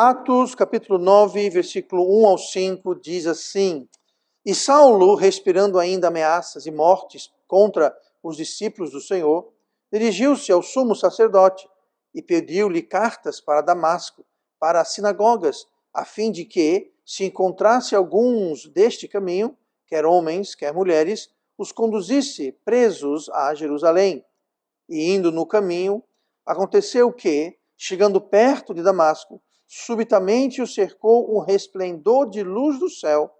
Atos, capítulo 9, versículo 1 ao 5, diz assim: E Saulo, respirando ainda ameaças e mortes contra os discípulos do Senhor, dirigiu-se ao sumo sacerdote e pediu-lhe cartas para Damasco, para as sinagogas, a fim de que, se encontrasse alguns deste caminho, quer homens, quer mulheres, os conduzisse presos a Jerusalém. E indo no caminho, aconteceu que, chegando perto de Damasco, subitamente o cercou um resplendor de luz do céu,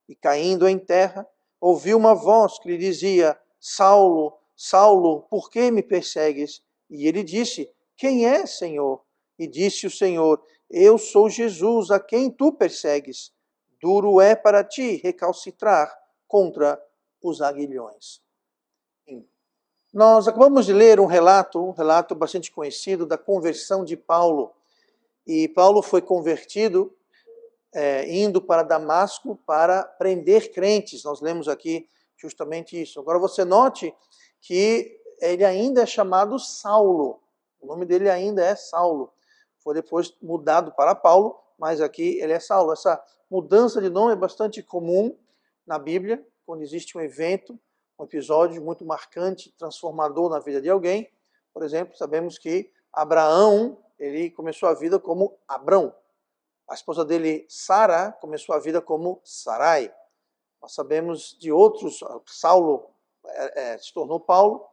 e caindo em terra, ouviu uma voz que lhe dizia: Saulo, Saulo, por que me persegues? E ele disse: Quem é, Senhor? E disse o Senhor: Eu sou Jesus, a quem tu persegues. Duro é para ti recalcitrar contra os aguilhões. Nós acabamos de ler um relato bastante conhecido da conversão de Paulo. E Paulo foi convertido indo para Damasco para prender crentes. Nós lemos aqui justamente isso. Agora você note que ele ainda é chamado Saulo. O nome dele ainda é Saulo. Foi depois mudado para Paulo, mas aqui ele é Saulo. Essa mudança de nome é bastante comum na Bíblia, quando existe um evento, um episódio muito marcante, transformador na vida de alguém. Por exemplo, sabemos que Abraão, ele começou a vida como Abrão. A esposa dele, Sara, começou a vida como Sarai. Nós sabemos de outros, Saulo se tornou Paulo,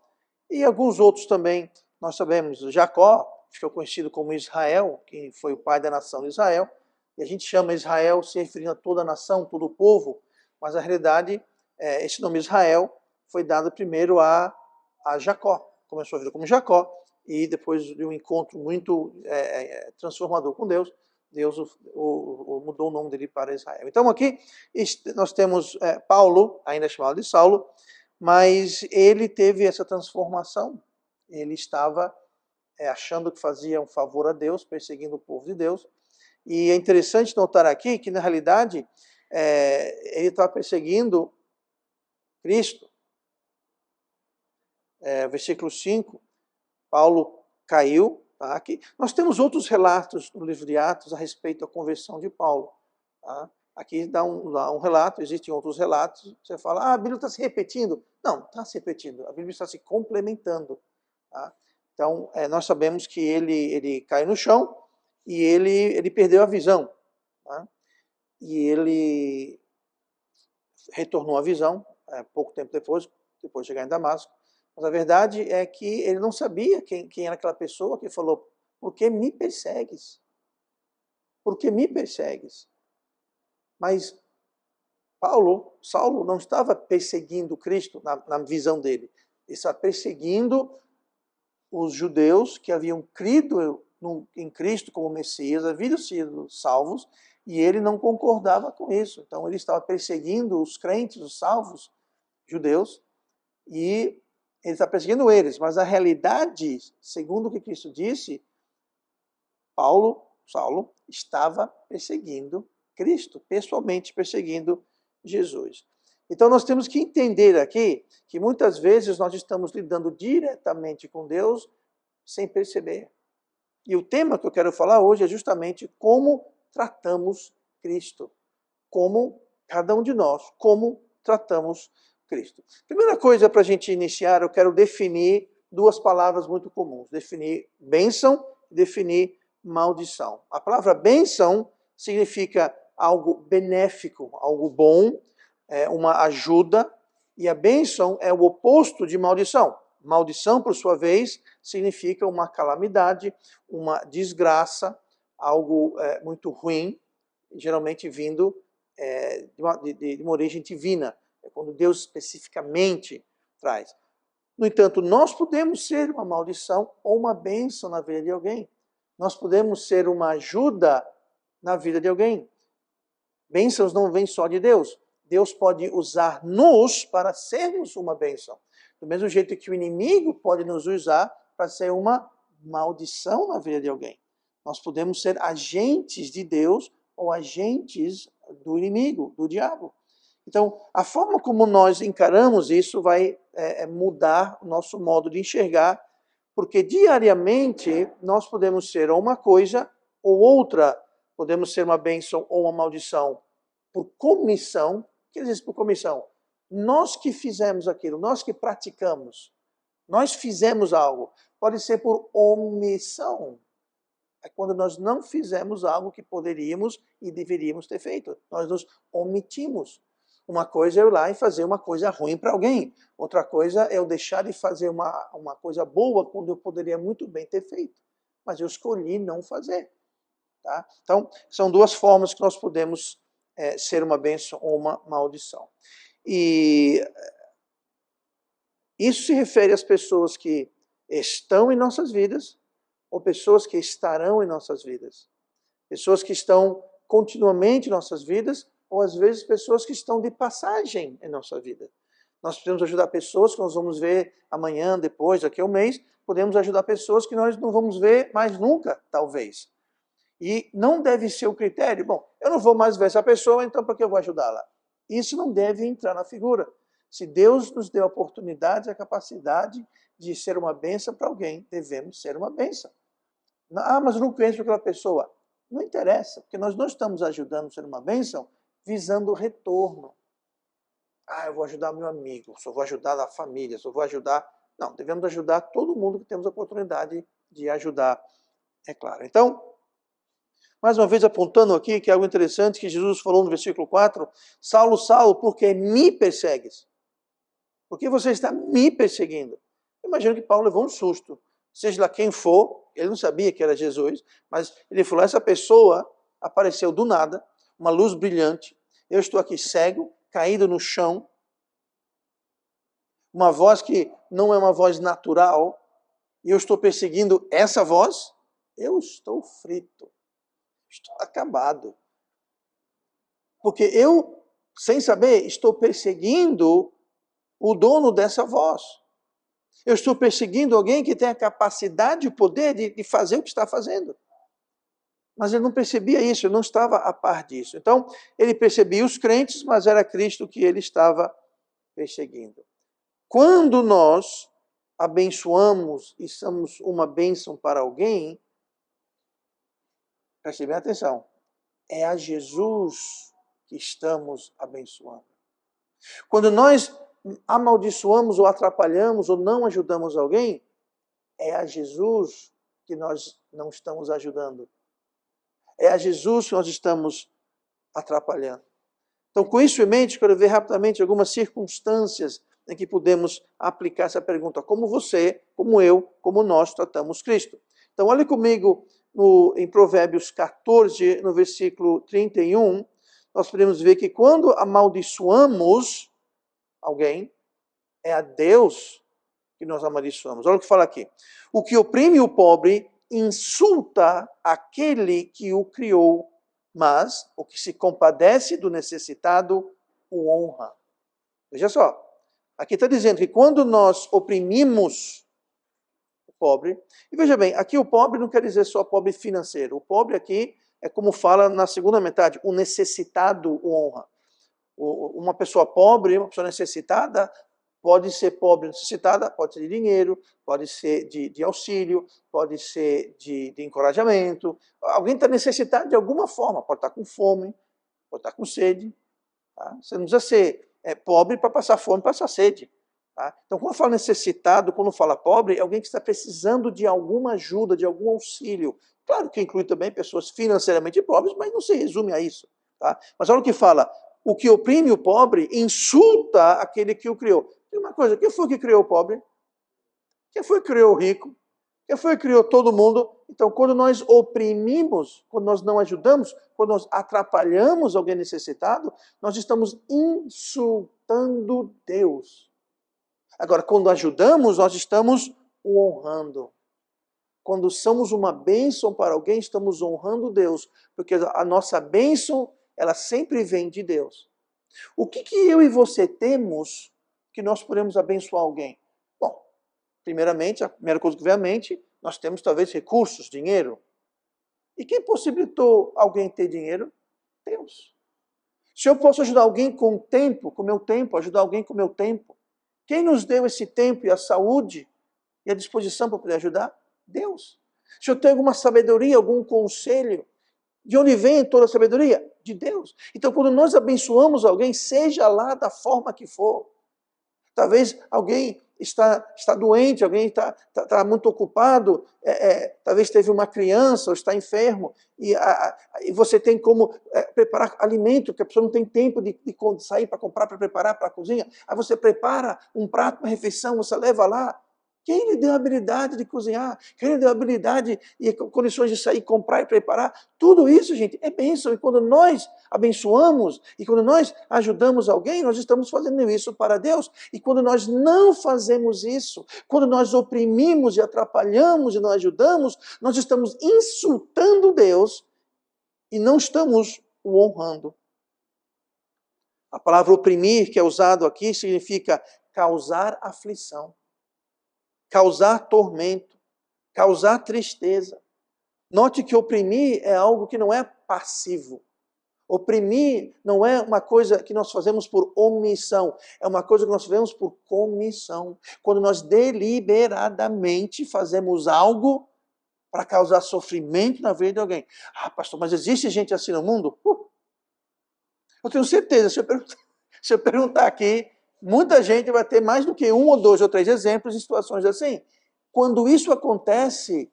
e alguns outros também. Nós sabemos, Jacó ficou conhecido como Israel, que foi o pai da nação de Israel, e a gente chama Israel se referindo a toda a nação, todo o povo, mas na realidade, esse nome Israel foi dado primeiro a Jacó. Começou a vida como Jacó, e depois de um encontro muito transformador com Deus, Deus mudou o nome dele para Israel. Então aqui nós temos Paulo, ainda chamado de Saulo, mas ele teve essa transformação. Ele estava achando que fazia um favor a Deus, perseguindo o povo de Deus. E é interessante notar aqui que, na realidade, ele estava perseguindo Cristo. Versículo 5, Paulo caiu. Tá? Aqui. Nós temos outros relatos no livro de Atos a respeito da conversão de Paulo. Tá? Aqui dá um relato, existem outros relatos. Você fala, a Bíblia está se repetindo. Não, não está se repetindo. A Bíblia está se complementando. Tá? Então, nós sabemos que ele caiu no chão e ele perdeu a visão. Tá? E ele retornou à visão pouco tempo depois de chegar em Damasco. Mas a verdade é que ele não sabia quem era aquela pessoa que falou: por que me persegues? Por que me persegues? Mas Saulo não estava perseguindo Cristo na visão dele. Ele estava perseguindo os judeus que haviam crido em Cristo como Messias, haviam sido salvos, e ele não concordava com isso. Então ele estava perseguindo os crentes, os salvos judeus, e ele está perseguindo eles, mas a realidade, segundo o que Cristo disse, Saulo, estava perseguindo Cristo, pessoalmente perseguindo Jesus. Então nós temos que entender aqui que muitas vezes nós estamos lidando diretamente com Deus sem perceber. E o tema que eu quero falar hoje é justamente como tratamos Cristo. Como cada um de nós, como tratamos Cristo. Primeira coisa para a gente iniciar, eu quero definir duas palavras muito comuns. Definir bênção e definir maldição. A palavra bênção significa algo benéfico, algo bom, uma ajuda, e a bênção é o oposto de maldição. Maldição, por sua vez, significa uma calamidade, uma desgraça, algo muito ruim, geralmente vindo de uma origem divina. É quando Deus especificamente traz. No entanto, nós podemos ser uma maldição ou uma bênção na vida de alguém. Nós podemos ser uma ajuda na vida de alguém. Bênçãos não vêm só de Deus. Deus pode usar-nos para sermos uma bênção. Do mesmo jeito que o inimigo pode nos usar para ser uma maldição na vida de alguém. Nós podemos ser agentes de Deus ou agentes do inimigo, do diabo. Então, a forma como nós encaramos isso vai mudar o nosso modo de enxergar, porque diariamente nós podemos ser uma coisa ou outra. podemos ser uma bênção ou uma maldição por comissão. O que ele diz por comissão? Nós que fizemos aquilo, nós que praticamos, nós fizemos algo. Pode ser por omissão. É quando nós não fizemos algo que poderíamos e deveríamos ter feito. Nós nos omitimos. Uma coisa é eu ir lá e fazer uma coisa ruim para alguém. Outra coisa é eu deixar de fazer uma coisa boa quando eu poderia muito bem ter feito. Mas eu escolhi não fazer. Tá? Então, são duas formas que nós podemos ser uma bênção ou uma maldição. E isso se refere às pessoas que estão em nossas vidas ou pessoas que estarão em nossas vidas. Pessoas que estão continuamente em nossas vidas ou às vezes pessoas que estão de passagem em nossa vida. Nós podemos ajudar pessoas que nós vamos ver amanhã, depois, daqui a um mês. Podemos ajudar pessoas que nós não vamos ver mais nunca, talvez. E não deve ser o critério, bom, eu não vou mais ver essa pessoa, então para que eu vou ajudá-la? Isso não deve entrar na figura. Se Deus nos deu a oportunidade, a capacidade de ser uma bênção para alguém, devemos ser uma bênção. Ah, mas eu não conheço aquela pessoa. Não interessa, porque nós não estamos ajudando a ser uma bênção visando o retorno. Ah, eu vou ajudar meu amigo, só vou ajudar a família, só vou ajudar... Não, devemos ajudar todo mundo que temos a oportunidade de ajudar, é claro. Então, mais uma vez apontando aqui que é algo interessante que Jesus falou no versículo 4, Saulo, Saulo, por que me persegues? Por que você está me perseguindo? Eu imagino que Paulo levou um susto. Seja lá quem for, ele não sabia que era Jesus, mas ele falou, essa pessoa apareceu do nada, uma luz brilhante, eu estou aqui cego, caído no chão, uma voz que não é uma voz natural, e eu estou perseguindo essa voz, eu estou frito, estou acabado. Porque eu, sem saber, estou perseguindo o dono dessa voz. Eu estou perseguindo alguém que tem a capacidade e o poder de fazer o que está fazendo. Mas ele não percebia isso, ele não estava a par disso. Então, ele percebia os crentes, mas era Cristo que ele estava perseguindo. Quando nós abençoamos e somos uma bênção para alguém, preste bem atenção, é a Jesus que estamos abençoando. Quando nós amaldiçoamos ou atrapalhamos ou não ajudamos alguém, é a Jesus que nós não estamos ajudando. É a Jesus que nós estamos atrapalhando. Então, com isso em mente, quero ver rapidamente algumas circunstâncias em que podemos aplicar essa pergunta. Como você, como eu, como nós tratamos Cristo. Então, olhe comigo em Provérbios 14, no versículo 31, nós podemos ver que quando amaldiçoamos alguém, é a Deus que nós amaldiçoamos. Olha o que fala aqui. O que oprime o pobre insulta aquele que o criou, mas o que se compadece do necessitado o honra. Veja só, aqui está dizendo que quando nós oprimimos o pobre, e veja bem, aqui o pobre não quer dizer só pobre financeiro, o pobre aqui é como fala na segunda metade, o necessitado o honra. Uma pessoa pobre, uma pessoa necessitada, pode ser pobre necessitada, pode ser de dinheiro, pode ser de auxílio, pode ser de encorajamento. Alguém está necessitado de alguma forma, pode estar com fome, pode estar com sede. Tá? Você não precisa ser pobre para passar fome, passar sede. Tá? Então, quando fala necessitado, quando fala pobre, é alguém que está precisando de alguma ajuda, de algum auxílio. Claro que inclui também pessoas financeiramente pobres, mas não se resume a isso. Tá? Mas olha o que fala, o que oprime o pobre insulta aquele que o criou. Tem uma coisa, quem foi que criou o pobre? Quem foi que criou o rico? Quem foi que criou todo mundo? Então, quando nós oprimimos, quando nós não ajudamos, quando nós atrapalhamos alguém necessitado, nós estamos insultando Deus. Agora, quando ajudamos, nós estamos o honrando. Quando somos uma bênção para alguém, estamos honrando Deus, porque a nossa bênção, ela sempre vem de Deus. O que eu e você temos que nós podemos abençoar alguém? Bom, primeiramente, a primeira coisa que vem à mente, nós temos talvez recursos, dinheiro. E quem possibilitou alguém ter dinheiro? Deus. Se eu posso ajudar alguém com o tempo, com o meu tempo, ajudar alguém com o meu tempo, quem nos deu esse tempo e a saúde e a disposição para poder ajudar? Deus. Se eu tenho alguma sabedoria, algum conselho, De onde vem toda a sabedoria? De Deus. Então, quando nós abençoamos alguém, seja lá da forma que for, talvez alguém está doente, alguém está muito ocupado, talvez teve uma criança ou está enfermo, e você tem como preparar alimento, que a pessoa não tem tempo de sair para comprar, para preparar para a cozinha. Aí você prepara um prato, uma refeição, você leva lá. Quem lhe deu a habilidade de cozinhar? Quem lhe deu a habilidade e condições de sair, comprar e preparar? Tudo isso, gente, é bênção. E quando nós abençoamos e quando nós ajudamos alguém, nós estamos fazendo isso para Deus. E quando nós não fazemos isso, quando nós oprimimos e atrapalhamos e não ajudamos, nós estamos insultando Deus e não estamos o honrando. A palavra oprimir, que é usado aqui, significa causar aflição, causar tormento, causar tristeza. Note que oprimir é algo que não é passivo. Oprimir não é uma coisa que nós fazemos por omissão, é uma coisa que nós fazemos por comissão. Quando nós deliberadamente fazemos algo para causar sofrimento na vida de alguém. Ah, pastor, mas existe gente assim no mundo? Eu tenho certeza, se eu perguntar aqui, muita gente vai ter mais do que 1 ou 2 ou 3 exemplos de situações assim. Quando isso acontece,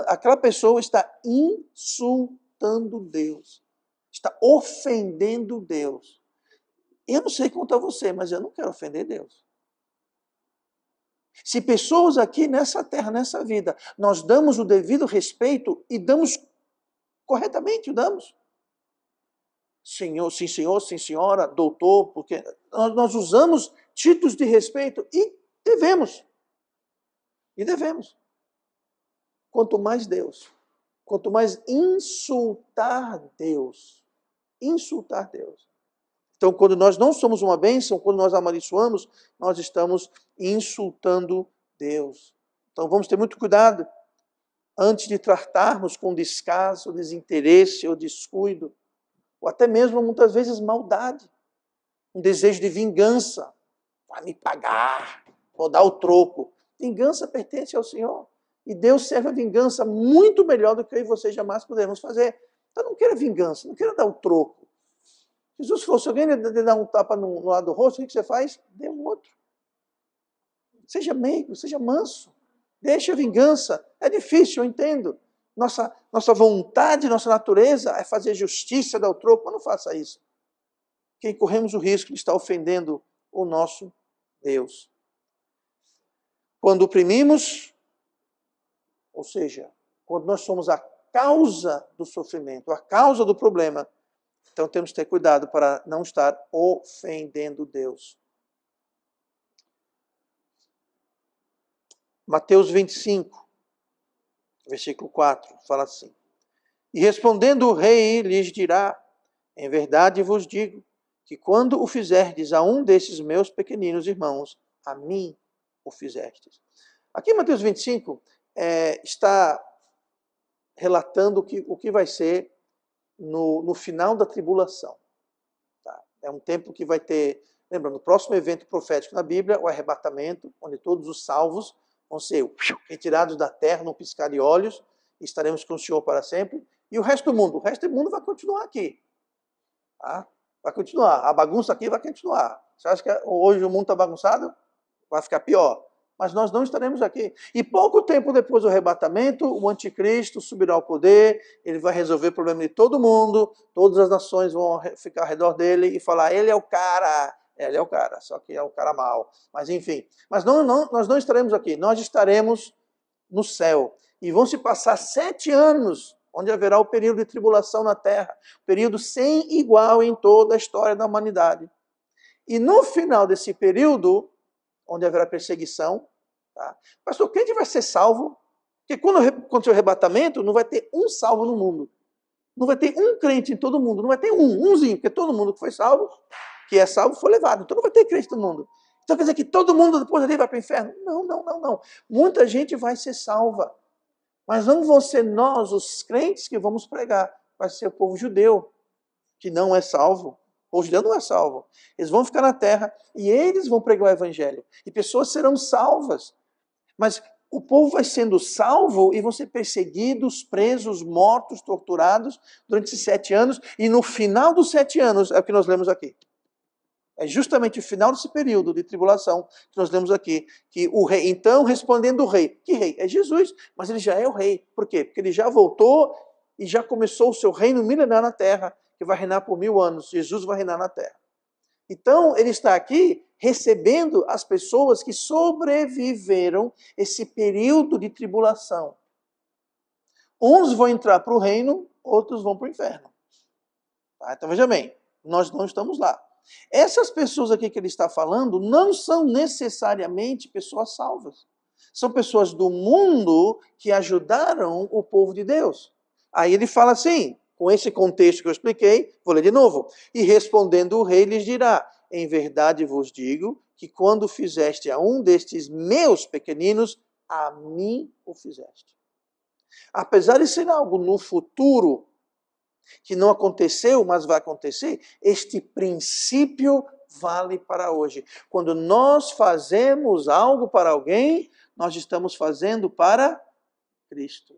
aquela pessoa está insultando Deus, está ofendendo Deus. Eu não sei quanto a você, mas eu não quero ofender Deus. Se pessoas aqui nessa terra, nessa vida, nós damos o devido respeito e damos corretamente, o damos. Senhor, sim senhora, doutor, porque nós usamos títulos de respeito e devemos. E devemos. Quanto mais Deus, quanto mais insultar Deus. Então, quando nós não somos uma bênção, quando nós amaldiçoamos, nós estamos insultando Deus. Então, vamos ter muito cuidado antes de tratarmos com descaso, desinteresse ou descuido, ou até mesmo, muitas vezes, maldade, um desejo de vingança. Vai me pagar, vou dar o troco. Vingança pertence ao Senhor. E Deus serve a vingança muito melhor do que eu e você jamais poderemos fazer. Então não queira vingança, não queira dar o troco. Jesus falou, se alguém lhe dar um tapa no lado do rosto, o que você faz? Dê um outro. Seja meigo, seja manso. Deixe a vingança. É difícil, eu entendo. Nossa vontade, nossa natureza é fazer justiça, dar o troco, mas não faça isso. Porque corremos o risco de estar ofendendo o nosso Deus. Quando oprimimos, ou seja, quando nós somos a causa do sofrimento, a causa do problema, então temos que ter cuidado para não estar ofendendo Deus. Mateus 25, versículo 4, fala assim: E respondendo o rei lhes dirá, em verdade vos digo, que quando o fizerdes a um desses meus pequeninos irmãos, a mim o fizestes. Aqui em Mateus 25, está relatando o que vai ser no final da tribulação. Tá? É um tempo que vai ter, lembra, no próximo evento profético na Bíblia, o arrebatamento, onde todos os salvos vão ser retirados da terra num piscar de olhos, e estaremos com o Senhor para sempre, e o resto do mundo vai continuar aqui. Tá? Vai continuar, a bagunça aqui vai continuar. Você acha que hoje o mundo está bagunçado? Vai ficar pior. Mas nós não estaremos aqui. E pouco tempo depois do arrebatamento, o anticristo subirá ao poder, ele vai resolver o problema de todo mundo, todas as nações vão ficar ao redor dele e falar, ele é o cara, só que é o cara mau. Mas enfim, nós não estaremos aqui, nós estaremos no céu. E vão se passar 7 anos, onde haverá o período de tribulação na terra, período sem igual em toda a história da humanidade. E no final desse período, onde haverá perseguição, tá? Pastor, quem vai ser salvo? Porque quando acontecer o arrebatamento, não vai ter um salvo no mundo. Não vai ter um crente em todo mundo. Não vai ter umzinho, porque todo mundo que foi salvo, que é salvo, foi levado. Então não vai ter crente no mundo. Então quer dizer que todo mundo depois dali vai para o inferno? Não. Muita gente vai ser salva. Mas não vão ser nós, os crentes, que vamos pregar. Vai ser o povo judeu, que não é salvo. O judeu não é salvo. Eles vão ficar na terra e eles vão pregar o evangelho. E pessoas serão salvas. Mas o povo vai sendo salvo e vão ser perseguidos, presos, mortos, torturados durante esses 7 anos. E no final dos 7 anos, é o que nós lemos aqui. É justamente o final desse período de tribulação que nós lemos aqui, que o rei, então, respondendo o rei, que rei? É Jesus, mas ele já é o rei. Por quê? Porque ele já voltou e já começou o seu reino milenar na terra, que vai reinar por 1000 anos. Jesus vai reinar na terra. Então, ele está aqui recebendo as pessoas que sobreviveram esse período de tribulação. Uns vão entrar para o reino, outros vão para o inferno. Tá? Então, veja bem, nós não estamos lá. Essas pessoas aqui que ele está falando não são necessariamente pessoas salvas. São pessoas do mundo que ajudaram o povo de Deus. Aí ele fala assim, com esse contexto que eu expliquei, vou ler de novo. E respondendo o rei lhes dirá, em verdade vos digo que quando fizeste a um destes meus pequeninos, a mim o fizeste. Apesar de ser algo no futuro, que não aconteceu, mas vai acontecer, este princípio vale para hoje. Quando nós fazemos algo para alguém, nós estamos fazendo para Cristo.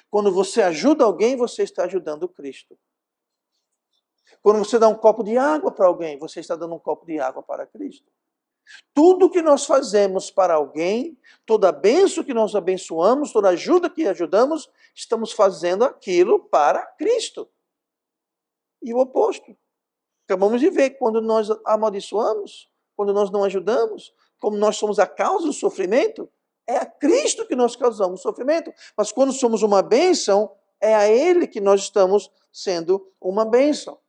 Quando você ajuda alguém, você está ajudando Cristo. Quando você dá um copo de água para alguém, você está dando um copo de água para Cristo. Tudo que nós fazemos para alguém, toda bênção que nós abençoamos, toda ajuda que ajudamos, estamos fazendo aquilo para Cristo. E o oposto. Acabamos de ver, quando nós amaldiçoamos, quando nós não ajudamos, como nós somos a causa do sofrimento, é a Cristo que nós causamos sofrimento. Mas quando somos uma bênção, é a Ele que nós estamos sendo uma bênção.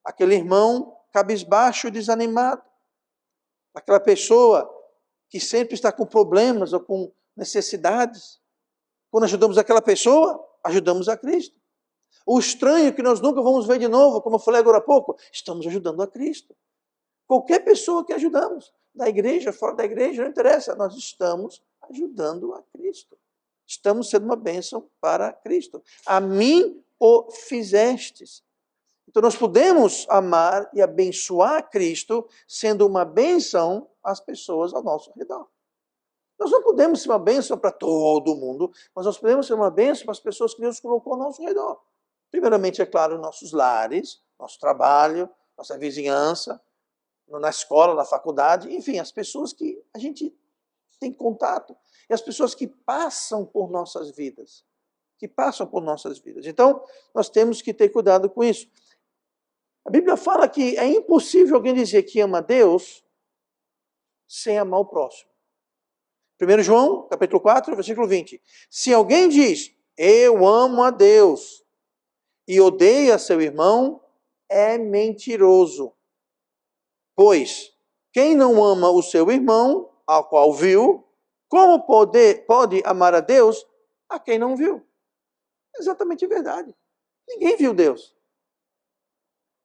Aquele irmão cabisbaixo, desanimado. Aquela pessoa que sempre está com problemas ou com necessidades. Quando ajudamos aquela pessoa, ajudamos a Cristo. O estranho que nós nunca vamos ver de novo, como eu falei agora há pouco, estamos ajudando a Cristo. Qualquer pessoa que ajudamos, da igreja, fora da igreja, não interessa, nós estamos ajudando a Cristo. Estamos sendo uma bênção para Cristo. A mim o fizestes. Então nós podemos amar e abençoar Cristo sendo uma bênção às pessoas ao nosso redor. Nós não podemos ser uma bênção para todo mundo, mas nós podemos ser uma bênção para as pessoas que Deus colocou ao nosso redor. Primeiramente, é claro, nossos lares, nosso trabalho, nossa vizinhança, na escola, na faculdade, enfim, as pessoas que a gente tem contato e as pessoas que passam por nossas vidas. Então, nós temos que ter cuidado com isso. A Bíblia fala que é impossível alguém dizer que ama a Deus sem amar o próximo. 1 João, capítulo 4, versículo 20. Se alguém diz, eu amo a Deus, e odeia seu irmão, é mentiroso. Pois, quem não ama o seu irmão, ao qual viu, como pode amar a Deus a quem não viu? Exatamente verdade. Ninguém viu Deus.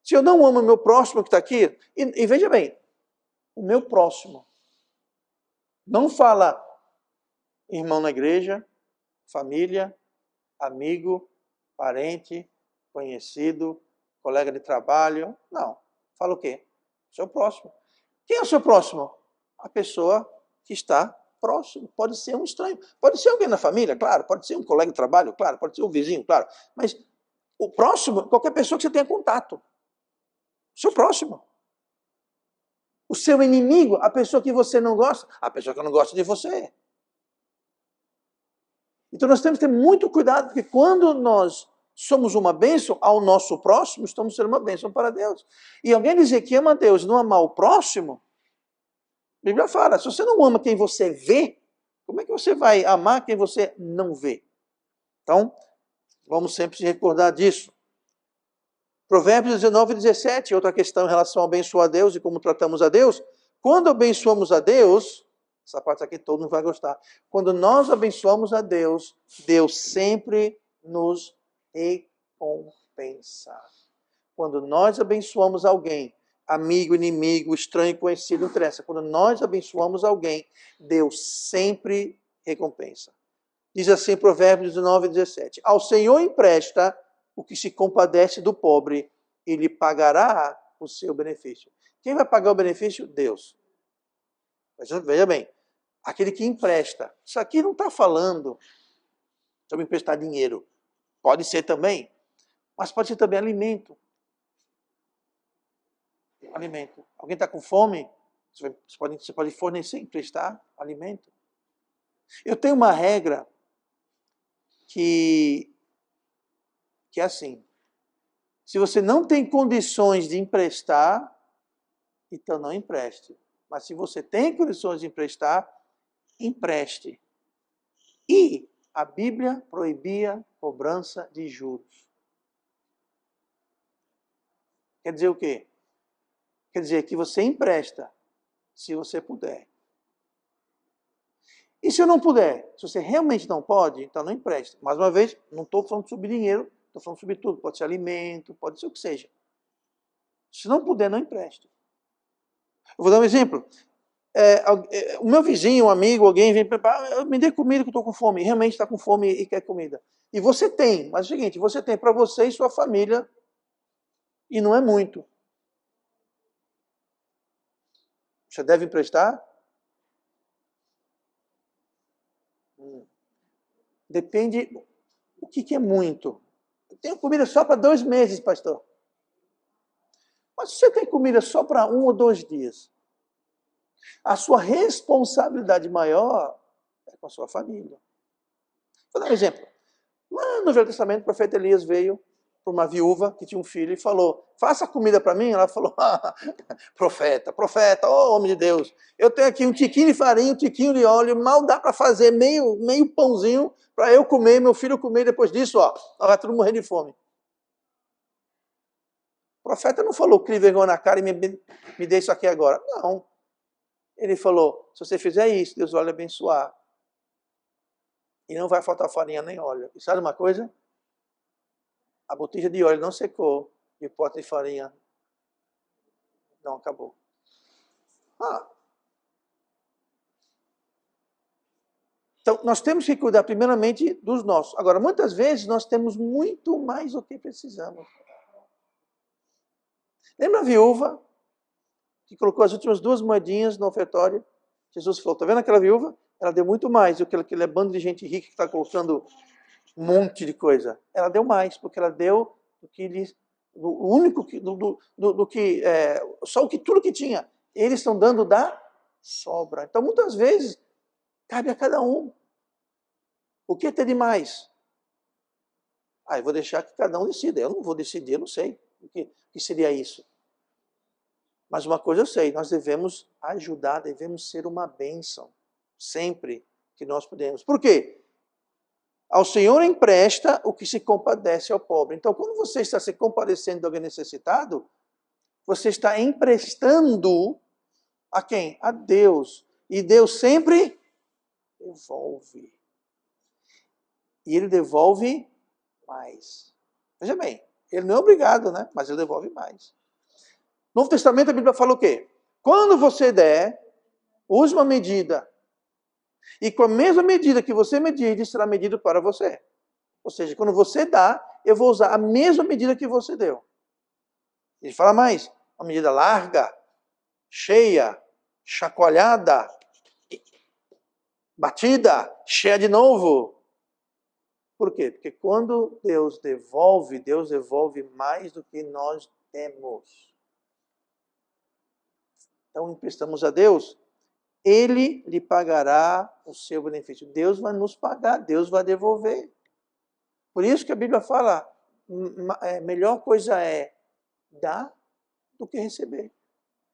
Se eu não amo o meu próximo que está aqui, e veja bem, o meu próximo, não fala irmão na igreja, família, amigo, parente, conhecido, colega de trabalho. Não. Fala o quê? Seu próximo. Quem é o seu próximo? A pessoa que está próximo. Pode ser um estranho. Pode ser alguém na família, claro. Pode ser um colega de trabalho, claro. Pode ser um vizinho, claro. Mas o próximo, qualquer pessoa que você tenha contato. O seu próximo. O seu inimigo, a pessoa que você não gosta, a pessoa que não gosta de você. Então nós temos que ter muito cuidado, porque quando nós somos uma bênção ao nosso próximo, estamos sendo uma bênção para Deus. E alguém dizer que ama a Deus e não amar o próximo, a Bíblia fala, se você não ama quem você vê, como é que você vai amar quem você não vê? Então, vamos sempre se recordar disso. Provérbios 19 e 17, outra questão em relação ao abençoar a Deus e como tratamos a Deus. Quando abençoamos a Deus, essa parte aqui todo mundo vai gostar. Quando nós abençoamos a Deus, Deus sempre nos recompensa. Quando nós abençoamos alguém, amigo, inimigo, estranho, conhecido, não interessa. Quando nós abençoamos alguém, Deus sempre recompensa. Diz assim Provérbios 19 e 17. Ao Senhor empresta o que se compadece do pobre, e lhe pagará o seu benefício. Quem vai pagar o benefício? Deus. Veja bem, aquele que empresta. Isso aqui não está falando sobre emprestar dinheiro. Pode ser também, mas pode ser também alimento. Alimento. Alguém está com fome? Você pode fornecer, emprestar alimento. Eu tenho uma regra que é assim. Se você não tem condições de emprestar, então não empreste. Mas se você tem condições de emprestar, empreste. E a Bíblia proibia cobrança de juros. Quer dizer o quê? Quer dizer que você empresta, se você puder. E se eu não puder? Se você realmente não pode, então não empreste. Mais uma vez, não estou falando sobre dinheiro, estou falando sobre tudo. Pode ser alimento, pode ser o que seja. Se não puder, não empreste. Eu vou dar um exemplo. O meu vizinho, um amigo, alguém vem para me dê comida que eu estou com fome. Realmente está com fome e quer comida. E você tem, mas é o seguinte, você tem para você e sua família, e não é muito. Você deve emprestar? Depende o que é muito. Eu tenho comida só para 2 meses, pastor. Mas se você tem comida só para 1 ou 2 dias, a sua responsabilidade maior é com a sua família. Vou dar um exemplo. Lá no Velho Testamento, o profeta Elias veio para uma viúva que tinha um filho e falou, faça comida para mim. Ela falou, profeta, oh homem de Deus, eu tenho aqui um tiquinho de farinha, um tiquinho de óleo, mal dá para fazer meio pãozinho para eu comer, meu filho comer, depois disso, vai todo morrer de fome. O profeta não falou, crie vergonha na cara e me dê isso aqui agora. Não. Ele falou, se você fizer isso, Deus vai lhe abençoar. E não vai faltar farinha nem óleo. E sabe uma coisa? A botija de óleo não secou e o pote de farinha não acabou. Então, nós temos que cuidar primeiramente dos nossos. Agora, muitas vezes nós temos muito mais do que precisamos. Lembra a viúva que colocou as últimas 2 moedinhas no ofertório? Jesus falou, está vendo aquela viúva? Ela deu muito mais do que aquele bando de gente rica que está colocando um monte de coisa. Ela deu mais, porque ela deu do que eles, o único que, do que, só tudo que tinha. Eles estão dando da sobra. Então, muitas vezes, cabe a cada um. O que ter de mais? Eu vou deixar que cada um decida. Eu não vou decidir, eu não sei o que seria isso. Mas uma coisa eu sei, nós devemos ajudar, devemos ser uma bênção, sempre que nós podemos. Por quê? Ao Senhor empresta o que se compadece ao pobre. Então, quando você está se compadecendo de alguém necessitado, você está emprestando a quem? A Deus. E Deus sempre devolve. E Ele devolve mais. Veja bem, Ele não é obrigado, né? Mas Ele devolve mais. No Novo Testamento a Bíblia fala o quê? Quando você der, use uma medida. E com a mesma medida que você medir, será medido para você. Ou seja, quando você dá, eu vou usar a mesma medida que você deu. Ele fala mais, uma medida larga, cheia, chacoalhada, batida, cheia de novo. Por quê? Porque quando Deus devolve mais do que nós temos. Então, emprestamos a Deus, Ele lhe pagará o seu benefício. Deus vai nos pagar, Deus vai devolver. Por isso que a Bíblia fala, melhor coisa é dar do que receber.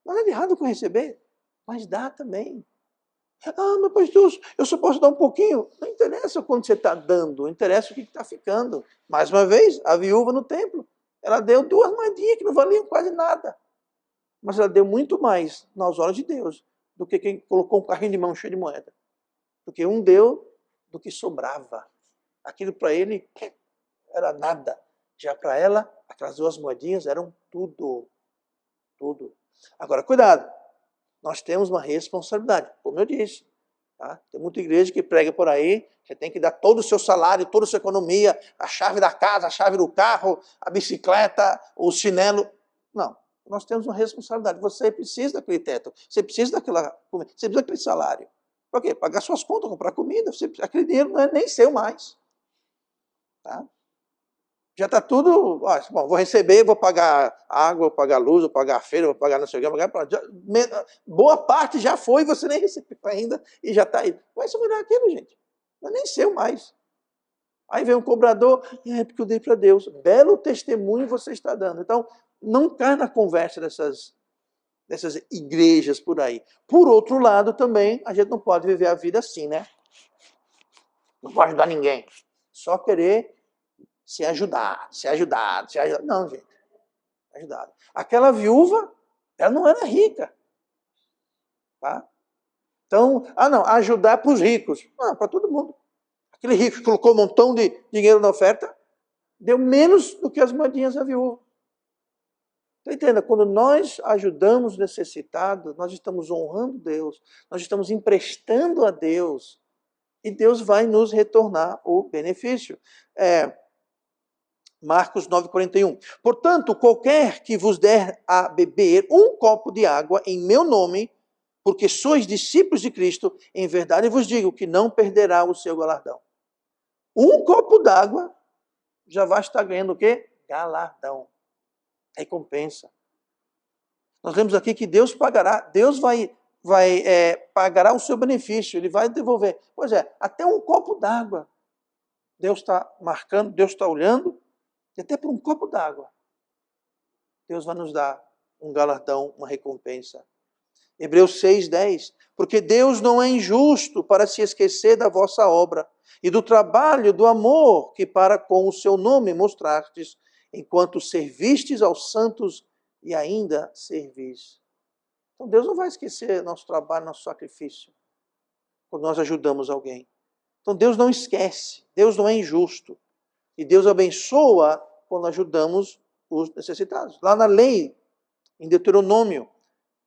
Não é errado com receber, mas dá também. Mas pastor, eu só posso dar um pouquinho. Não interessa quando você está dando, interessa o que está ficando. Mais uma vez, a viúva no templo, ela deu 2 moedinhas que não valiam quase nada. Mas ela deu muito mais nas olhos de Deus do que quem colocou um carrinho de mão cheio de moeda. Porque um deu do que sobrava. Aquilo para ele era nada. Já para ela, aquelas 2 moedinhas eram tudo. Tudo. Agora, cuidado. Nós temos uma responsabilidade, como eu disse. Tá? Tem muita igreja que prega por aí, você tem que dar todo o seu salário, toda a sua economia, a chave da casa, a chave do carro, a bicicleta, o chinelo. Não. Nós temos uma responsabilidade. Você precisa daquele teto, você precisa você precisa daquele salário. Para quê? Pagar suas contas, comprar comida. Aquele dinheiro não é nem seu mais. Tá? Já está tudo, ó, bom, vou receber, vou pagar água, vou pagar luz, vou pagar feira, vou pagar não sei o que, vou pagar, boa parte já foi, você nem recebeu ainda e já está aí. Mas você vai dar aquilo, gente. Não é nem seu mais. Aí vem um cobrador, porque eu dei para Deus. Belo testemunho você está dando. Então, não cai na conversa dessas igrejas por aí. Por outro lado, também, a gente não pode viver a vida assim, né? Não pode ajudar ninguém. Só querer ser ajudado. Não, gente. Ajudado. Aquela viúva, ela não era rica. Tá? Então, não, ajudar para os ricos. Não, para todo mundo. Aquele rico que colocou um montão de dinheiro na oferta, deu menos do que as moedinhas da viúva. Então, entenda, quando nós ajudamos necessitados, nós estamos honrando Deus, nós estamos emprestando a Deus, e Deus vai nos retornar o benefício. Marcos 9,41. Portanto, qualquer que vos der a beber um copo de água em meu nome, porque sois discípulos de Cristo, em verdade vos digo que não perderá o seu galardão. Um copo d'água já vai estar ganhando o quê? Galardão. Recompensa. Nós lemos aqui que Deus pagará, Deus pagará o seu benefício, Ele vai devolver. Pois é, até um copo d'água. Deus está marcando, Deus está olhando, e até por um copo d'água, Deus vai nos dar um galardão, uma recompensa. Hebreus 6,10. Porque Deus não é injusto para se esquecer da vossa obra e do trabalho, do amor que para com o seu nome mostrastes, enquanto servistes aos santos e ainda servis. Então Deus não vai esquecer nosso trabalho, nosso sacrifício, quando nós ajudamos alguém. Então Deus não esquece, Deus não é injusto. E Deus abençoa quando ajudamos os necessitados. Lá na lei, em Deuteronômio,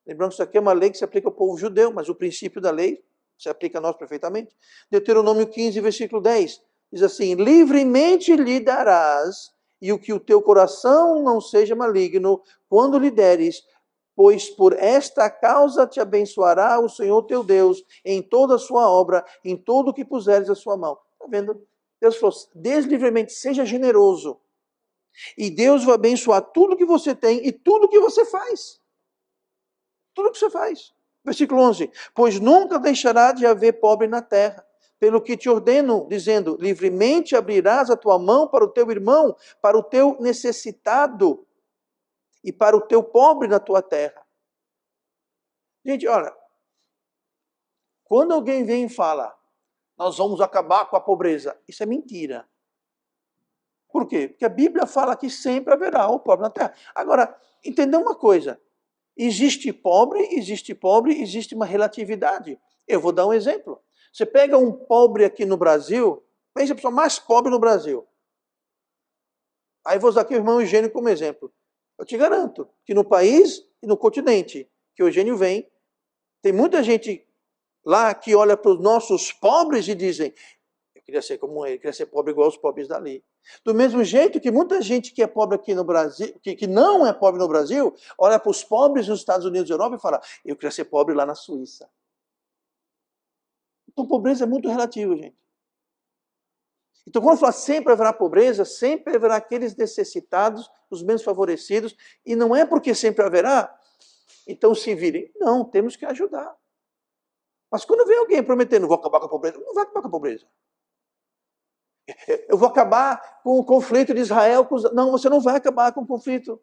lembrando que isso aqui é uma lei que se aplica ao povo judeu, mas o princípio da lei se aplica a nós perfeitamente. Deuteronômio 15, versículo 10, diz assim: livremente lhe darás, e o que o teu coração não seja maligno, quando lhe deres, pois por esta causa te abençoará o Senhor teu Deus, em toda a sua obra, em tudo o que puseres a sua mão. Está vendo? Deus falou, deslivremente, seja generoso. E Deus vai abençoar tudo que você tem e tudo que você faz. Tudo que você faz. Versículo 11. Pois nunca deixará de haver pobre na terra, pelo que te ordeno, dizendo, livremente abrirás a tua mão para o teu irmão, para o teu necessitado e para o teu pobre na tua terra. Gente, olha, quando alguém vem e fala, nós vamos acabar com a pobreza, isso é mentira. Por quê? Porque a Bíblia fala que sempre haverá o pobre na terra. Agora, entenda uma coisa, existe existe uma relatividade. Eu vou dar um exemplo. Você pega um pobre aqui no Brasil, pensa a pessoa mais pobre no Brasil. Aí vou usar aqui o irmão Eugênio como exemplo. Eu te garanto que no país e no continente que o Eugênio vem, tem muita gente lá que olha para os nossos pobres e dizem, eu queria ser como ele, queria ser pobre igual os pobres dali. Do mesmo jeito que muita gente que é pobre aqui no Brasil, que não é pobre no Brasil, olha para os pobres nos Estados Unidos e Europa e fala, eu queria ser pobre lá na Suíça. Então pobreza é muito relativa, gente. Então quando fala sempre haverá pobreza, sempre haverá aqueles necessitados, os menos favorecidos, e não é porque sempre haverá, então se virem. Não, temos que ajudar. Mas quando vem alguém prometendo, vou acabar com a pobreza, não vai acabar com a pobreza. Eu vou acabar com o conflito de Israel com os... Não, você não vai acabar com o conflito.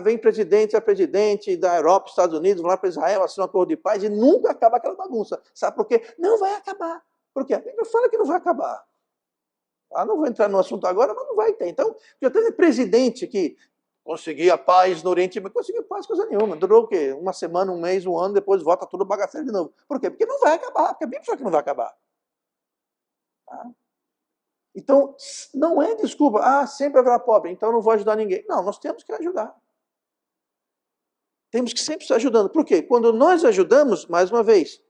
Vem presidente a presidente da Europa, Estados Unidos, vão lá para Israel, assinam um acordo de paz e nunca acaba aquela bagunça. Sabe por quê? Não vai acabar. Por quê? A Bíblia fala que não vai acabar. Não vou entrar no assunto agora, mas não vai ter. Então, já teve presidente que conseguia paz no Oriente, mas conseguiu paz coisa nenhuma. Durou o quê? Uma semana, um mês, um ano, depois volta tudo bagaceiro de novo. Por quê? Porque não vai acabar, porque a Bíblia fala que não vai acabar. Então, não é desculpa, sempre haverá pobre, então eu não vou ajudar ninguém. Não, nós temos que ajudar. Temos que sempre estar ajudando. Por quê? Quando nós ajudamos, mais uma vez,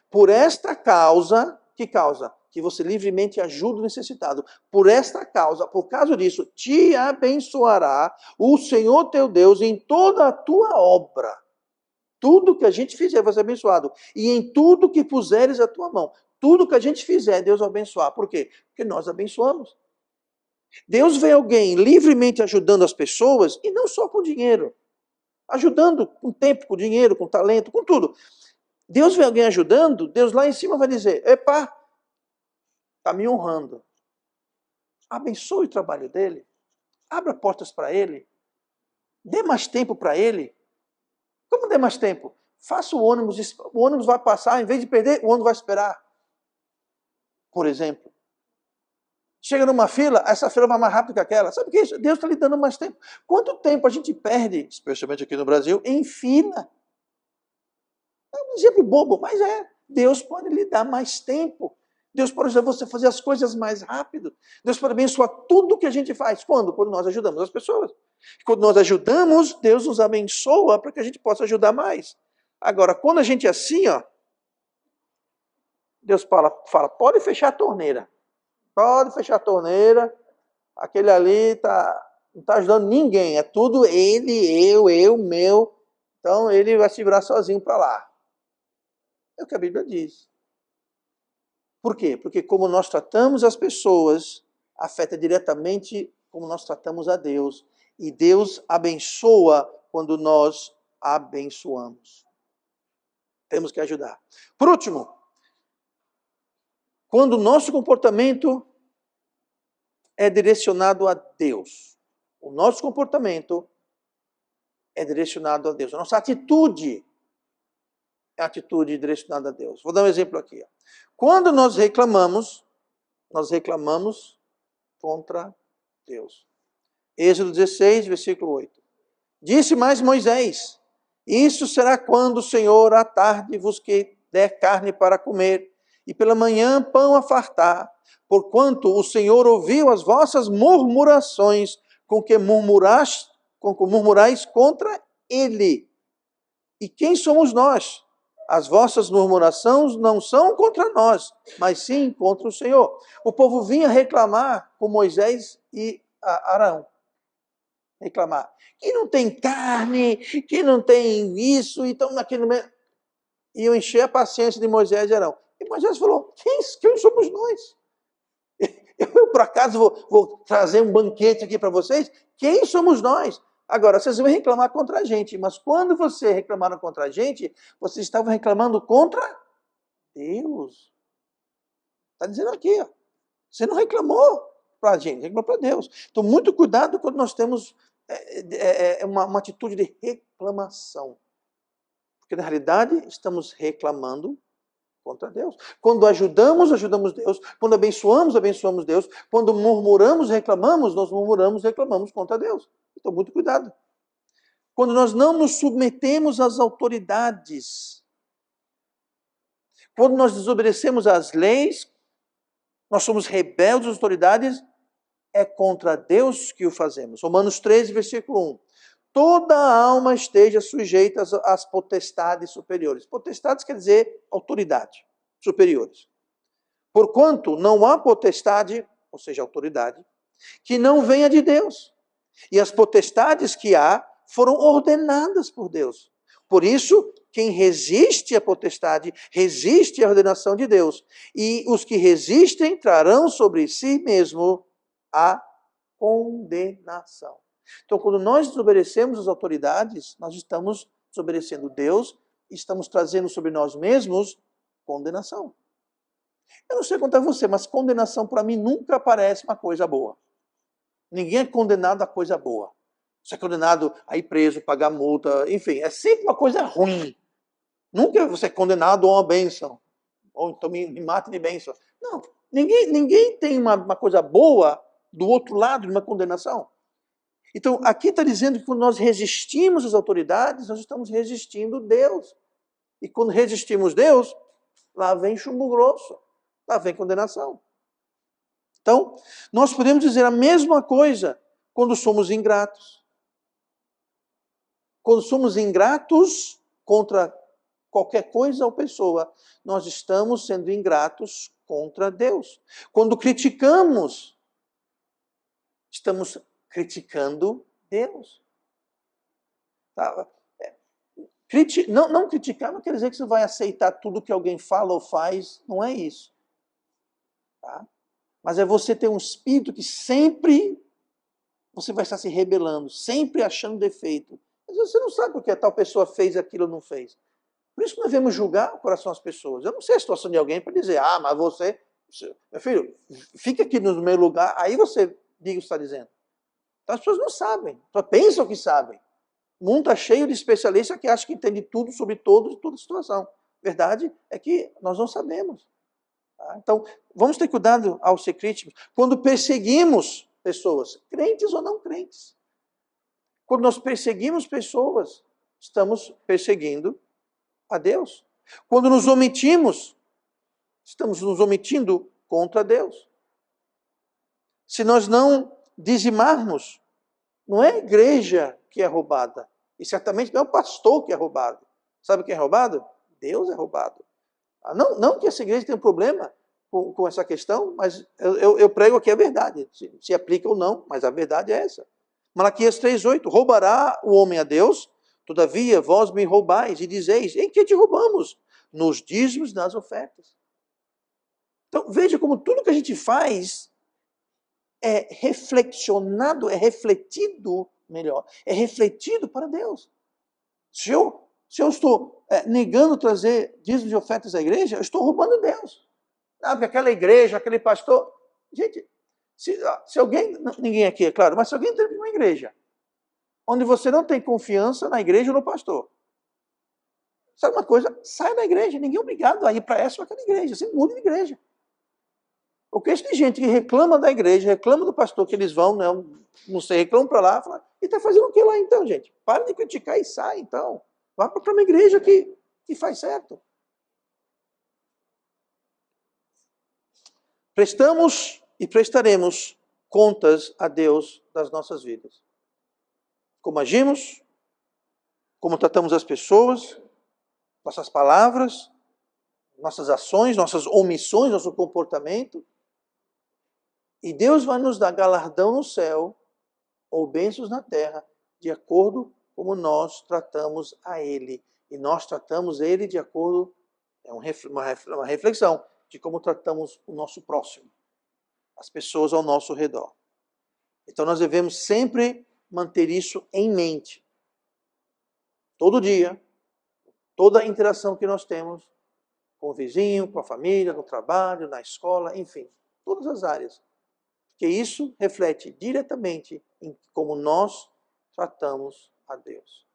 por esta causa, que causa? Que você livremente ajuda o necessitado. Por esta causa, por causa disso, te abençoará o Senhor teu Deus em toda a tua obra. Tudo que a gente fizer vai ser abençoado. E em tudo que puseres a tua mão. Tudo que a gente fizer, Deus vai abençoar. Por quê? Porque nós abençoamos. Deus vê alguém livremente ajudando as pessoas, e não só com dinheiro. Ajudando com tempo, com dinheiro, com talento, com tudo. Deus vê alguém ajudando, Deus lá em cima vai dizer, epa, está me honrando. Abençoe o trabalho dele. Abra portas para ele. Dê mais tempo para ele. Como dê mais tempo? Faça o ônibus vai passar, em vez de perder, o ônibus vai esperar. Por exemplo. Chega numa fila, essa fila vai mais rápido que aquela. Sabe o que é isso? Deus está lhe dando mais tempo. Quanto tempo a gente perde, especialmente aqui no Brasil, em fila? É um exemplo bobo, mas é. Deus pode lhe dar mais tempo. Deus pode ajudar você a fazer as coisas mais rápido. Deus pode abençoar tudo que a gente faz. Quando? Quando nós ajudamos as pessoas. Quando nós ajudamos, Deus nos abençoa para que a gente possa ajudar mais. Agora, quando a gente é assim, ó, Deus fala, pode fechar a torneira. Pode fechar a torneira. Aquele ali não está ajudando ninguém. É tudo ele, eu, meu. Então ele vai se virar sozinho para lá. É o que a Bíblia diz. Por quê? Porque como nós tratamos as pessoas, afeta diretamente como nós tratamos a Deus. E Deus abençoa quando nós abençoamos. Temos que ajudar. Por último, quando o nosso comportamento é direcionado a Deus. O nosso comportamento é direcionado a Deus. A nossa atitude é a atitude direcionada a Deus. Vou dar um exemplo aqui. Quando nós reclamamos contra Deus. Êxodo 16, versículo 8. Disse mais Moisés, isso será quando o Senhor à tarde vos der carne para comer, e pela manhã pão a fartar, porquanto o Senhor ouviu as vossas murmurações com que murmurais contra ele. E quem somos nós? As vossas murmurações não são contra nós, mas sim contra o Senhor. O povo vinha reclamar com Moisés e Arão. Reclamar. Que não tem carne, que não tem isso, então naquele momento. Iam encher a paciência de Moisés e Arão. E Moisés falou, quem somos nós? Eu por acaso vou trazer um banquete aqui para vocês? Quem somos nós? Agora, vocês vão reclamar contra a gente, mas quando vocês reclamaram contra a gente, vocês estavam reclamando contra Deus. Está dizendo aqui, ó. Você não reclamou para a gente, reclamou para Deus. Então, muito cuidado quando nós temos uma atitude de reclamação. Porque, na realidade, estamos reclamando contra Deus. Quando ajudamos Deus. Quando abençoamos Deus. Quando murmuramos, reclamamos contra Deus. Então, muito cuidado. Quando nós não nos submetemos às autoridades, quando nós desobedecemos às leis, nós somos rebeldes às autoridades, é contra Deus que o fazemos. Romanos 13, versículo 1. Toda a alma esteja sujeita às potestades superiores. Potestades quer dizer autoridade, superiores. Porquanto não há potestade, ou seja, autoridade, que não venha de Deus. E as potestades que há foram ordenadas por Deus. Por isso, quem resiste à potestade, resiste à ordenação de Deus. E os que resistem trarão sobre si mesmo a condenação. Então, quando nós desobedecemos as autoridades, nós estamos desobedecendo Deus e estamos trazendo sobre nós mesmos condenação. Eu não sei quanto a você, mas condenação para mim nunca parece uma coisa boa. Ninguém é condenado a coisa boa. Você é condenado a ir preso, pagar multa, enfim, é sempre uma coisa ruim. Nunca você é condenado a uma bênção. Ou então me mate de bênção. Não, ninguém tem uma coisa boa do outro lado de uma condenação. Então, aqui está dizendo que quando nós resistimos às autoridades, nós estamos resistindo Deus. E quando resistimos Deus, lá vem chumbo grosso, lá vem condenação. Então, nós podemos dizer a mesma coisa quando somos ingratos. Quando somos ingratos contra qualquer coisa ou pessoa, nós estamos sendo ingratos contra Deus. Quando criticamos, estamos criticando Deus. Tá? Não criticar não quer dizer que você vai aceitar tudo que alguém fala ou faz, não é isso. Tá? Mas é você ter um espírito que sempre você vai estar se rebelando, sempre achando defeito. Mas você não sabe porque a tal pessoa fez aquilo ou não fez. Por isso que nós devemos julgar o coração das pessoas. Eu não sei a situação de alguém para dizer, mas você, meu filho, fica aqui no meu lugar, aí você diga o que está dizendo. Então as pessoas não sabem, só pensam que sabem. O mundo está cheio de especialistas que acham que entende tudo sobre todos e toda situação. Verdade é que nós não sabemos. Tá? Então, vamos ter cuidado ao ser críticos. Quando perseguimos pessoas, crentes ou não crentes. Quando nós perseguimos pessoas, estamos perseguindo a Deus. Quando nos omitimos, estamos nos omitindo contra Deus. Se nós não dizimarmos, não é a igreja que é roubada. E certamente não é o pastor que é roubado. Sabe quem é roubado? Deus é roubado. Não que essa igreja tenha um problema com essa questão, mas eu prego aqui a verdade. Se aplica ou não, mas a verdade é essa. Malaquias 3,8. Roubará o homem a Deus? Todavia vós me roubais e dizeis, em que te roubamos? Nos dízimos das ofertas. Então veja como tudo que a gente faz é reflexionado, é refletido, melhor, é refletido para Deus. Se eu estou negando trazer dízimos de ofertas à igreja, eu estou roubando Deus. Porque aquela igreja, aquele pastor... Gente, se alguém... Ninguém aqui, é claro, mas se alguém entra em uma igreja onde você não tem confiança na igreja ou no pastor, sabe uma coisa? Sai da igreja. Ninguém é obrigado a ir para essa ou aquela igreja. Você muda de igreja. O que de gente que reclama da igreja, reclama do pastor que eles vão, não sei, reclamam para lá, fala, e está fazendo o que lá então, gente? Para de criticar e sai então. Vá para uma igreja que faz certo. Prestamos e prestaremos contas a Deus das nossas vidas. Como agimos, como tratamos as pessoas, nossas palavras, nossas ações, nossas omissões, nosso comportamento. E Deus vai nos dar galardão no céu ou bênçãos na terra, de acordo como nós tratamos a Ele. E nós tratamos Ele de acordo, uma reflexão de como tratamos o nosso próximo, as pessoas ao nosso redor. Então nós devemos sempre manter isso em mente. Todo dia, toda a interação que nós temos com o vizinho, com a família, no trabalho, na escola, enfim, todas as áreas. Porque isso reflete diretamente em como nós tratamos a Deus.